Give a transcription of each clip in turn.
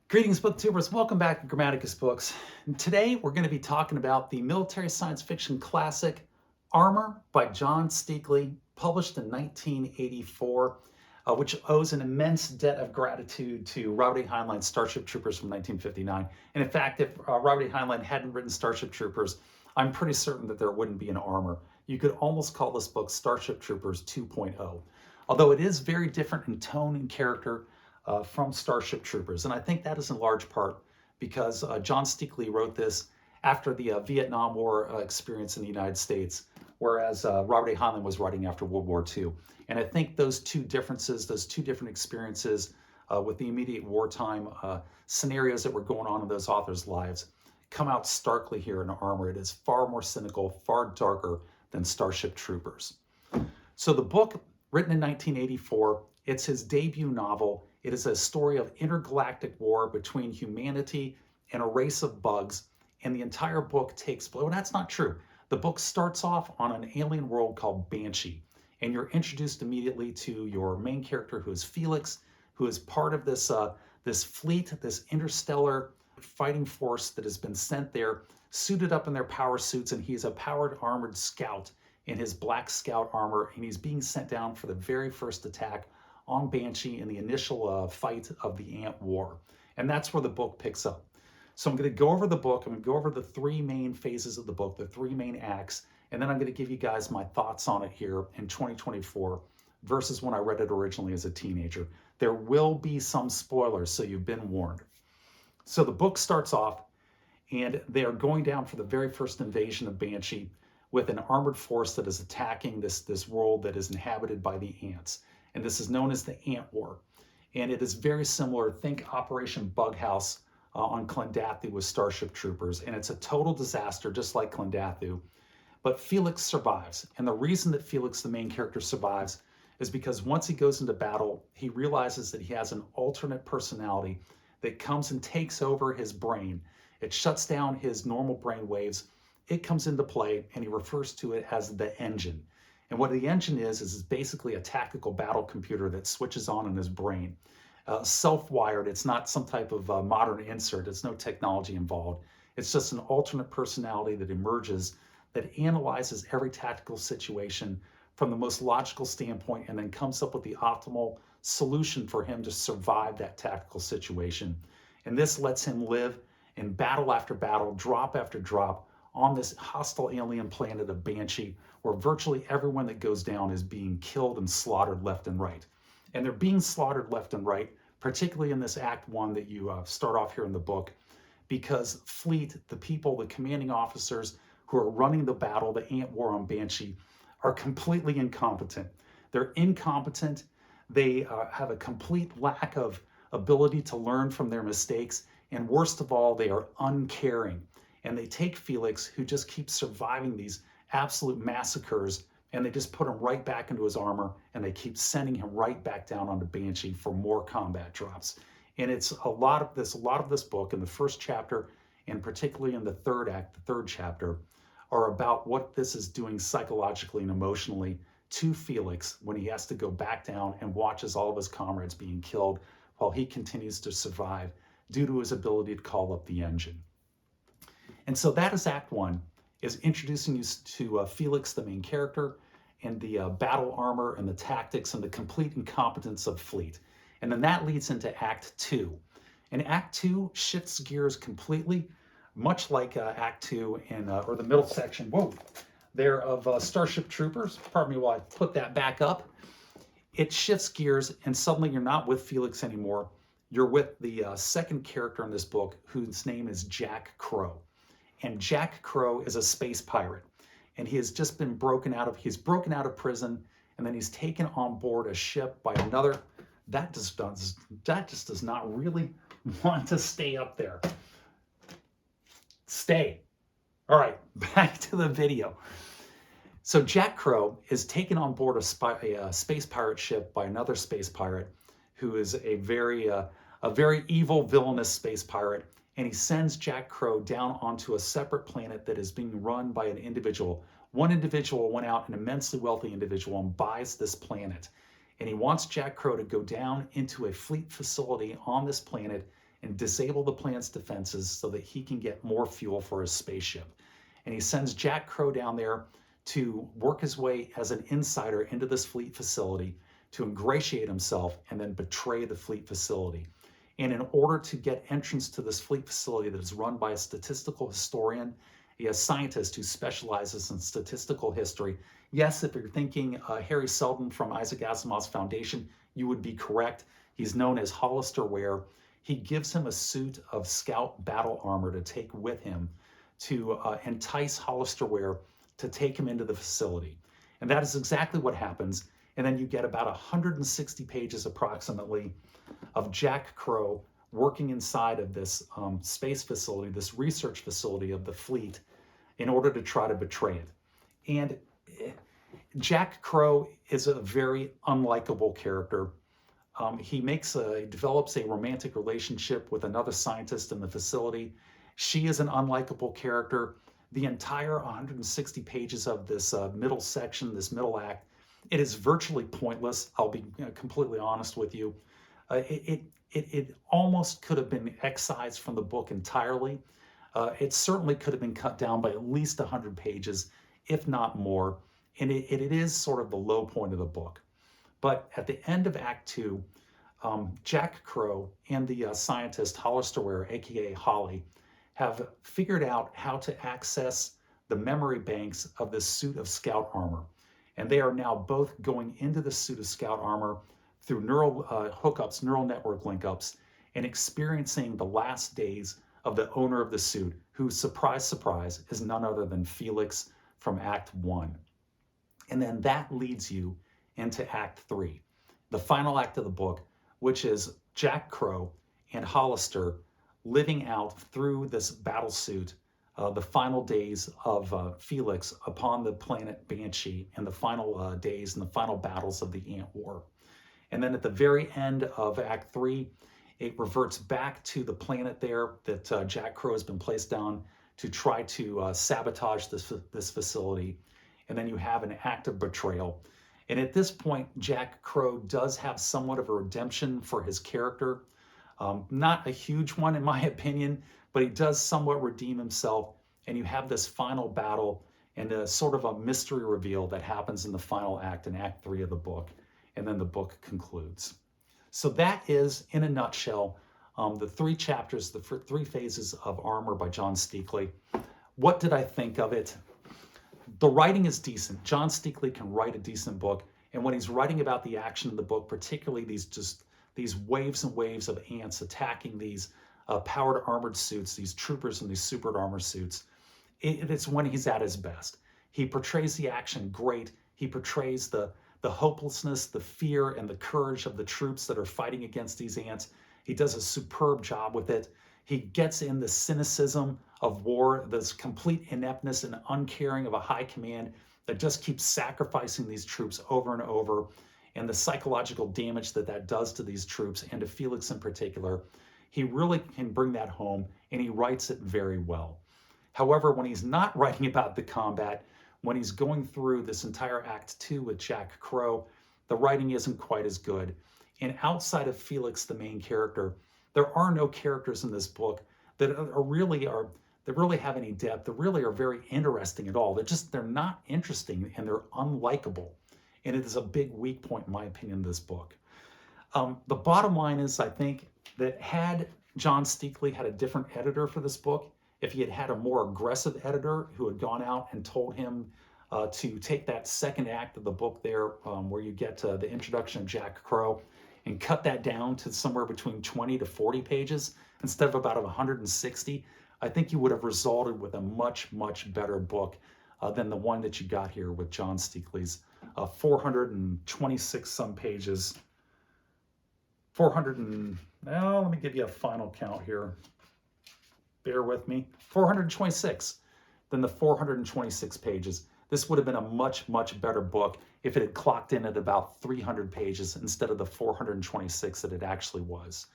Greetings, booktubers. Welcome back to Grammaticus Books. And today we're going to be talking about the military science fiction classic Armor by John Steakley, published in 1984, which owes an immense debt of gratitude to Robert A. Heinlein's Starship Troopers from 1959. And in fact, if Robert A. Heinlein hadn't written Starship Troopers, I'm pretty certain that there wouldn't be an Armor. You could almost call this book Starship Troopers 2.0, although it is very different in tone and character from Starship Troopers. And I think that is in large part because John Steakley wrote this after the Vietnam War experience in the United States, whereas Robert A. Heinlein was writing after World War II. And I think those two differences, those two different experiences with the immediate wartime scenarios that were going on in those authors' lives come out starkly here in Armor. It is far more cynical, far darker than Starship Troopers. So the book, written in 1984, it's his debut novel. It is a story of intergalactic war between humanity and a race of bugs, and the entire book takes place. Well, that's not true. The book starts off on an alien world called Banshee, and you're introduced immediately to your main character, who is Felix, who is part of this fleet, this interstellar fighting force that has been sent there, suited up in their power suits, and he's a powered armored scout in his black scout armor, and he's being sent down for the very first attack on Banshee in the initial fight of the Ant War. And that's where the book picks up. So I'm going to go over the book. I'm going to go over the three main phases of the book, the three main acts, and then I'm going to give you guys my thoughts on it here in 2024 versus when I read it originally as a teenager. There will be some spoilers, so you've been warned. So the book starts off, and they are going down for the very first invasion of Banshee with an armored force that is attacking this world that is inhabited by the ants. And this is known as the Ant War. And it is very similar. Think Operation Bughouse on Klendathu with Starship Troopers. And it's a total disaster, just like Klendathu. But Felix survives. And the reason that Felix, the main character, survives is because once he goes into battle, he realizes that he has an alternate personality that comes and takes over his brain. It shuts down his normal brain waves. It comes into play, and he refers to it as the engine. And what the engine is basically a tactical battle computer that switches on in his brain. Self-wired, it's not some type of modern insert, it's no technology involved. It's just an alternate personality that emerges that analyzes every tactical situation from the most logical standpoint and then comes up with the optimal solution for him to survive that tactical situation. And this lets him live in battle after battle, drop after drop, on this hostile alien planet of Banshee, where virtually everyone that goes down is being killed and slaughtered left and right. And they're being slaughtered left and right, particularly in this Act 1 that you start off here in the book, because Fleet, the people, the commanding officers who are running the battle, the Ant War on Banshee, are completely incompetent. They're incompetent. They have a complete lack of ability to learn from their mistakes. And worst of all, they are uncaring. And they take Felix, who just keeps surviving these absolute massacres, and they just put him right back into his armor, and they keep sending him right back down onto Banshee for more combat drops. And it's a lot of this book in the first chapter, and particularly in the third act, the third chapter, are about what this is doing psychologically and emotionally to Felix when he has to go back down and watches all of his comrades being killed while he continues to survive due to his ability to call up the engine. And so that is Act 1, is introducing you to Felix, the main character, and the battle armor and the tactics and the complete incompetence of Fleet. And then that leads into Act 2. And Act 2 shifts gears completely, much like Act 2 in, or the middle section, there of Starship Troopers. Pardon me while I put that back up. It shifts gears, and suddenly you're not with Felix anymore. You're with the second character in this book, whose name is Jack Crow. And Jack Crow is a space pirate, and he has just been broken out of prison, and then he's taken on board a ship by another. That just does not really want to stay up there. Stay. All right, back to the video. So Jack Crow is taken on board a space pirate ship by another space pirate, who is a very evil, villainous space pirate. And he sends Jack Crow down onto a separate planet that is being run by an individual. One individual went out, an immensely wealthy individual, and buys this planet. And he wants Jack Crow to go down into a fleet facility on this planet and disable the planet's defenses so that he can get more fuel for his spaceship. And he sends Jack Crow down there to work his way as an insider into this fleet facility, to ingratiate himself and then betray the fleet facility. And in order to get entrance to this fleet facility that is run by a statistical historian, a scientist who specializes in statistical history. Yes, if you're thinking Harry Seldon from Isaac Asimov's Foundation, you would be correct. He's known as Hollister Ware. He gives him a suit of scout battle armor to take with him to entice Hollister Ware to take him into the facility. And that is exactly what happens. And then you get about 160 pages approximately of Jack Crow working inside of this space facility, this research facility of the fleet, in order to try to betray it. And Jack Crow is a very unlikable character. He develops a romantic relationship with another scientist in the facility. She is an unlikable character. The entire 160 pages of this middle section, this middle act, it is virtually pointless. I'll be completely honest with you. It almost could have been excised from the book entirely. It certainly could have been cut down by at least 100 pages, if not more. And it is sort of the low point of the book. But at the end of Act 2, Jack Crow and the scientist Hollister Ware, aka Holly, have figured out how to access the memory banks of this suit of scout armor. And they are now both going into the suit of scout armor through neural hookups, neural network linkups, and experiencing the last days of the owner of the suit, who, surprise, surprise, is none other than Felix from Act 1. And then that leads you into Act 3, the final act of the book, which is Jack Crow and Hollister living out through this battle suit the final days of Felix upon the planet Banshee, and the final days and the final battles of the Ant War. And then at the very end of Act 3, it reverts back to the planet there that Jack Crow has been placed on to try to sabotage this facility. And then you have an act of betrayal. And at this point, Jack Crow does have somewhat of a redemption for his character. Not a huge one, in my opinion, but he does somewhat redeem himself. And you have this final battle and a sort of a mystery reveal that happens in the final act, in Act 3 of the book. And then the book concludes. So that is, in a nutshell, the 3 chapters, the 3 phases of Armor by John Steakley. What did I think of it? The writing is decent. John Steakley can write a decent book. And when he's writing about the action of the book, particularly these waves and waves of ants attacking these powered armored suits, these troopers in these super armored suits, it's when he's at his best. He portrays the action great. He portrays the hopelessness, the fear, and the courage of the troops that are fighting against these ants. He does a superb job with it. He gets in the cynicism of war, this complete ineptness and uncaring of a high command that just keeps sacrificing these troops over and over, and the psychological damage that does to these troops and to Felix in particular. He really can bring that home, and he writes it very well. However, when he's not writing about the combat, when he's going through this entire Act 2 with Jack Crow, the writing isn't quite as good. And outside of Felix, the main character, there are no characters in this book that really have any depth, that really are very interesting at all. They're not interesting, and they're unlikable. And it is a big weak point, in my opinion, in this book. The bottom line is, I think, that had John Steakley had a different editor for this book, if he had had a more aggressive editor who had gone out and told him to take that second act of the book there, where you get the introduction of Jack Crow, and cut that down to somewhere between 20 to 40 pages instead of about 160, I think you would have resulted with a much, much better book than the one that you got here with John Steakley's 426 some pages. Let me give you a final count here. Bear with me. 426 than the 426 pages. This would have been a much, much better book if it had clocked in at about 300 pages instead of the 426 that it actually was.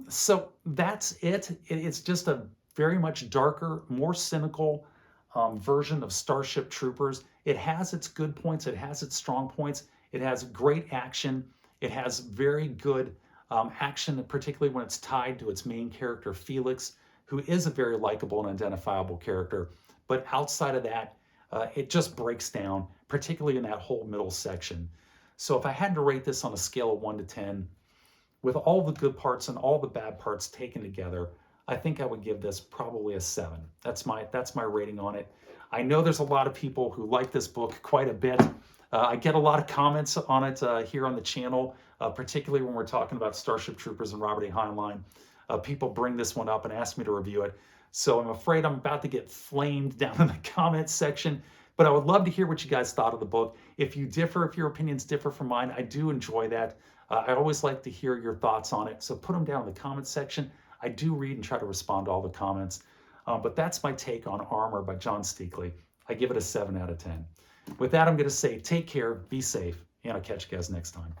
So that's it. It's just a very much darker, more cynical version of Starship Troopers. It has its good points. It has its strong points. It has great action. It has very good Action, particularly when it's tied to its main character, Felix, who is a very likable and identifiable character. But outside of that, it just breaks down, particularly in that whole middle section. So if I had to rate this on a scale of 1 to 10, with all the good parts and all the bad parts taken together, I think I would give this probably a 7. That's my rating on it. I know there's a lot of people who like this book quite a bit. I get a lot of comments on it here on the channel, particularly when we're talking about Starship Troopers and Robert A. Heinlein. People bring this one up and ask me to review it. So I'm afraid I'm about to get flamed down in the comments section, but I would love to hear what you guys thought of the book. If you differ, if your opinions differ from mine, I do enjoy that. I always like to hear your thoughts on it, so put them down in the comments section. I do read and try to respond to all the comments. But that's my take on Armor by John Steakley. I give it a 7 out of 10. With that, I'm going to say take care, be safe, and I'll catch you guys next time.